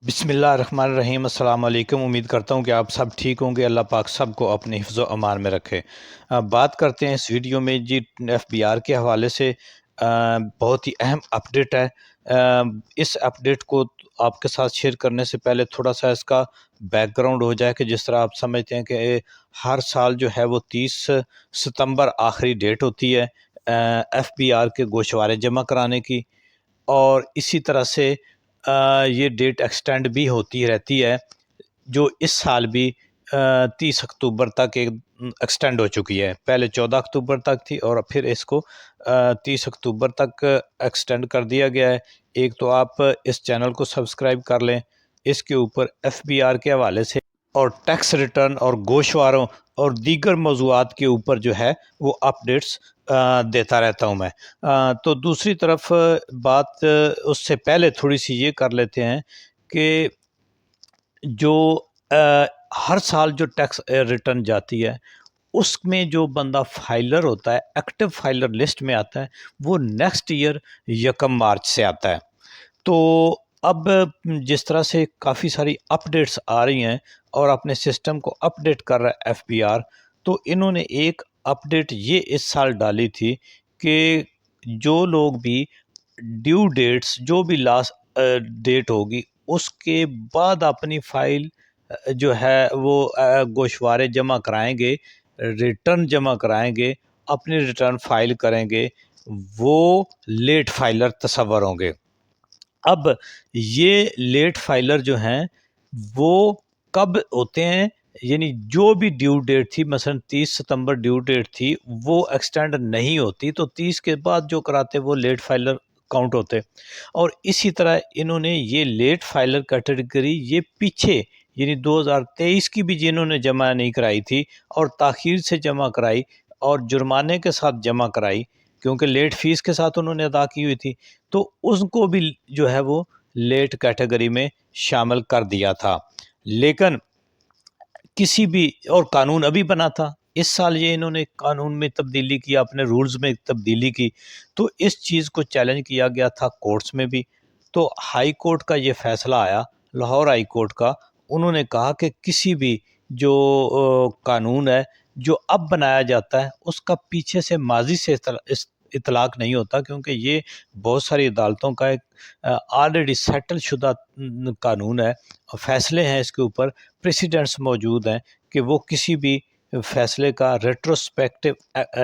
बिस्मिल्लाहिर्रहमानिर्रहीम। अस्सलाम वालेकुम। उम्मीद करता हूँ कि आप सब ठीक होंगे। अल्लाह पाक सबको अपने हिफ्ज़ व अमान में रखे। बात करते हैं इस वीडियो में जी एफबीआर के हवाले से। बहुत ही अहम अपडेट है। इस अपडेट को आपके साथ शेयर करने से पहले थोड़ा सा इसका बैकग्राउंड हो जाए कि जिस तरह आप समझते हैं कि हर साल जो है वो 30 सितंबर आखिरी डेट होती है एफबीआर के गोशवारे जमा कराने की। और इसी तरह से ये डेट एक्सटेंड भी होती रहती है, जो इस साल भी 30 अक्टूबर तक एक्सटेंड हो चुकी है। पहले 14 अक्टूबर तक थी और फिर इसको 30 अक्टूबर तक एक्सटेंड कर दिया गया है। एक तो आप इस चैनल को सब्सक्राइब कर लें, इसके ऊपर एफबीआर के हवाले से और टैक्स रिटर्न और गोशवारों और दीगर मौज़ूआत के ऊपर जो है वो अपडेट्स देता रहता हूँ मैं। तो दूसरी तरफ बात उससे पहले थोड़ी सी ये कर लेते हैं कि जो हर साल जो टैक्स रिटर्न जाती है उसमें जो बंदा फाइलर होता है, एक्टिव फाइलर लिस्ट में आता है, वो नेक्स्ट ईयर 1 मार्च से आता है। तो अब जिस तरह से काफ़ी सारी अपडेट्स आ रही हैं और अपने सिस्टम को अपडेट कर रहा है एफबीआर, तो इन्होंने एक अपडेट ये इस साल डाली थी कि जो लोग भी ड्यू डेट्स जो भी लास्ट डेट होगी उसके बाद अपनी फ़ाइल जो है वो गोशवारे जमा कराएंगे, रिटर्न जमा कराएंगे, अपनी रिटर्न फाइल करेंगे, वो लेट फाइलर तस्वर होंगे। अब ये लेट फाइलर जो हैं वो कब होते हैं, यानी जो भी ड्यू डेट थी, मसलन 30 सितंबर ड्यू डेट थी, वो एक्सटेंड नहीं होती, तो 30 के बाद जो कराते वो लेट फाइलर काउंट होते। और इसी तरह इन्होंने ये लेट फाइलर कैटेगरी ये पीछे यानी 2023 की भी जिन्होंने जमा नहीं कराई थी और ताख़ीर से जमा कराई और जुर्माने के साथ जमा कराई, क्योंकि लेट फ़ीस के साथ उन्होंने अदा की हुई थी, तो उसको भी जो है वो लेट कैटेगरी में शामिल कर दिया था। लेकिन किसी भी और कानून अभी बना था, इस साल ये इन्होंने कानून में तब्दीली की, अपने रूल्स में तब्दीली की, तो इस चीज़ को चैलेंज किया गया था कोर्ट्स में भी। तो हाई कोर्ट का ये फ़ैसला आया, लाहौर हाई कोर्ट का। उन्होंने कहा कि किसी भी जो कानून है जो अब बनाया जाता है उसका पीछे से माजी से इतलाक़ नहीं होता, क्योंकि ये बहुत सारी अदालतों का एक ऑलरेडी सेटल शुदा कानून है, फ़ैसले हैं इसके ऊपर, प्रेसिडेंट्स मौजूद हैं कि वो किसी भी फ़ैसले का रेट्रोस्पेक्टिव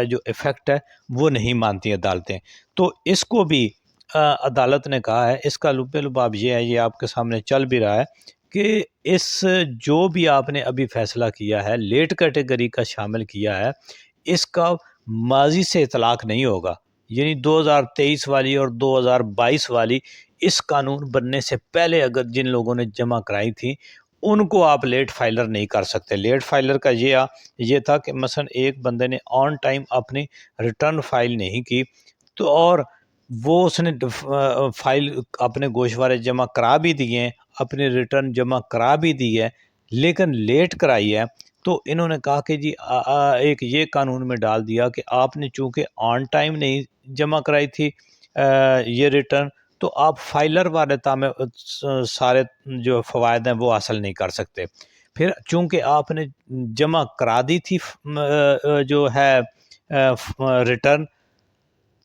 जो इफ़ेक्ट है वो नहीं मानती अदालतें। तो इसको भी अदालत ने कहा है, इसका लुब्बे-लुबाब ये है, ये आपके सामने चल भी रहा है कि इस जो भी आपने अभी फ़ैसला किया है, लेट कैटेगरी का शामिल किया है, इसका माज़ी से इतलाक़ नहीं होगा। यानी 2023 वाली और 2022 वाली इस कानून बनने से पहले अगर जिन लोगों ने जमा कराई थी, उनको आप लेट फाइलर नहीं कर सकते। लेट फाइलर का ये था कि मसलन एक बंदे ने ऑन टाइम अपनी रिटर्न फाइल नहीं की, तो और वो उसने फाइल अपने गोशवारे जमा करा भी दिए हैं, अपनी रिटर्न जमा करा भी दी है, लेकिन लेट कराई है, तो इन्होंने कहा कि जी एक ये कानून में डाल दिया कि आपने चूँकि ऑन टाइम नहीं जमा कराई थी ये रिटर्न, तो आप फाइलर वाले सारे जो फ़वायद हैं वो हासिल नहीं कर सकते। फिर चूँकि आपने जमा करा दी थी जो है रिटर्न,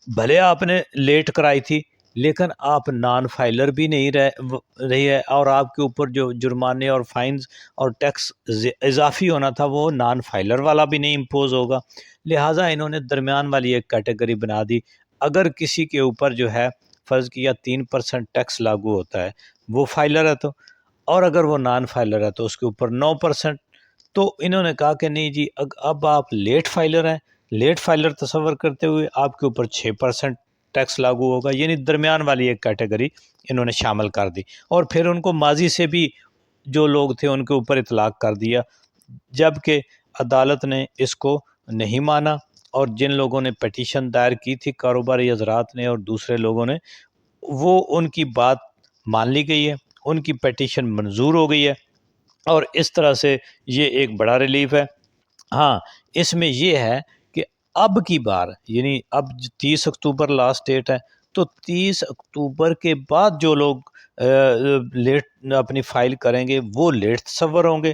भले आपने लेट कराई थी, लेकिन आप नॉन फाइलर भी नहीं रही है और आपके ऊपर जो जुर्माने और फाइन्स और टैक्स इजाफी होना था वो नॉन फाइलर वाला भी नहीं इम्पोज होगा। लिहाजा इन्होंने दरमियान वाली एक कैटेगरी बना दी। अगर किसी के ऊपर जो है फ़र्ज़ किया 3% टैक्स लागू होता है, वो फाइलर है तो, और अगर वो नॉन फाइलर है तो उसके ऊपर 9%। तो इन्होंने कहा कि नहीं जी, अब आप लेट फाइलर हैं, लेट फाइलर तस्वर करते हुए आपके ऊपर 6% टैक्स लागू होगा, यानी दरमियान वाली एक कैटेगरी इन्होंने शामिल कर दी। और फिर उनको माजी से भी जो लोग थे उनके ऊपर इतलाक़ कर दिया, जबकि अदालत ने इसको नहीं माना। और जिन लोगों ने पिटीशन दायर की थी, कारोबारी हज़रात ने और दूसरे लोगों ने, वो उनकी बात मान ली गई है, उनकी पिटीशन मंजूर हो गई है और इस तरह से ये एक बड़ा रिलीफ़ है। हाँ, इसमें ये है कि अब की बार यानी अब 30 अक्टूबर लास्ट डेट है, तो 30 अक्टूबर के बाद जो लोग لیٹ اپنی فائل کریں گے وہ لیٹ تصور ہوں گے،